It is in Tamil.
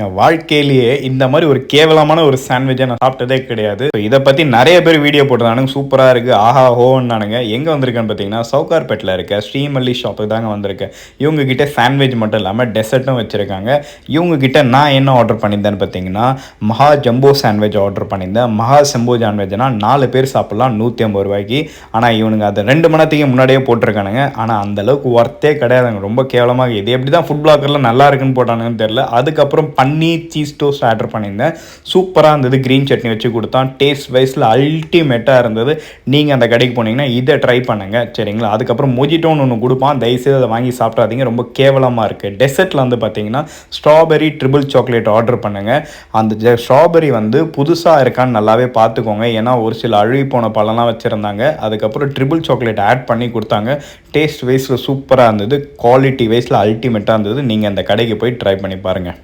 என் வாழ்க்கையிலேயே இந்த மாதிரி ஒரு கேவலமான ஒரு சாண்ட்விச்சை நான் சாப்பிட்டதே கிடையாது. இதை பற்றி நிறைய பேர் வீடியோ போட்டுருந்தானுங்க, சூப்பராக இருக்குது, ஆஹா ஹோன்னானுங்க. எங்கே வந்திருக்கேன்னு பார்த்தீங்கன்னா சவுகார்பேட்டில் இருக்க ஸ்ரீமல்லி ஷாப்புக்கு தாங்க வந்திருக்கேன். இவங்க கிட்ட சாண்ட்விச் மட்டும் இல்லாமல் டெசர்ட்டும் வச்சுருக்காங்க. இவங்க கிட்ட நான் என்ன ஆர்டர் பண்ணியிருந்தேன்னு பார்த்தீங்கன்னா மகா ஜம்போ சாண்ட்விச் ஆர்டர் பண்ணியிருந்தேன். மகா செம்போ சாண்ட்விச்னா 4 பேர் சாப்பிட்லாம் 150 ரூபாய்க்கு. ஆனால் இவனுங்க அதை 2 மணி நேரத்துக்கு முன்னாடியே போட்டிருக்கானுங்க. ஆனால் அந்தளவுக்கு ஒர்த்தே கிடையாதுங்க, ரொம்ப கேவலமாக. இது எப்படி தான் ஃபுட் பிளாக்கரில் நல்லா இருக்குன்னு போட்டானுங்கன்னு தெரியல. அதுக்கப்புறம் பன்னீர் சீஸ் டோஸ்ட் ஆர்டர் பண்ணியிருந்தேன். சூப்பராக இருந்தது, க்ரீன் சட்னி வச்சு கொடுத்தான். டேஸ்ட் வைஸில் அல்டிமேட்டாக இருந்தது. நீங்கள் அந்த கடைக்கு போனீங்கன்னா இதை ட்ரை பண்ணுங்கள், சரிங்களா? அதுக்கப்புறம் மொஜிட்டோன்னு ஒன்று கொடுப்பான், தயவுசெய்து அதை வாங்கி சாப்பிடாதீங்க, ரொம்ப கேவலமாக இருக்குது. டெசர்ட்டில் வந்து பார்த்தீங்கன்னா ஸ்ட்ராபெரி ட்ரிபிள் சாக்லேட் ஆர்டர் பண்ணுங்கள். அந்த ஸ்ட்ராபெரி வந்து புதுசாக இருக்கான்னு நல்லாவே பார்த்துக்கோங்க, ஏன்னா ஒரு சில அழுகி போன பழம்லாம் வச்சுருந்தாங்க. அதுக்கப்புறம் ட்ரிபிள் சாக்லேட் ஆட் பண்ணி கொடுத்தாங்க. டேஸ்ட் வைஸில் சூப்பராக இருந்தது, குவாலிட்டி வைஸில் அல்டிமேட்டாக இருந்தது. நீங்கள் அந்த கடைக்கு போய் ட்ரை பண்ணி பாருங்கள்.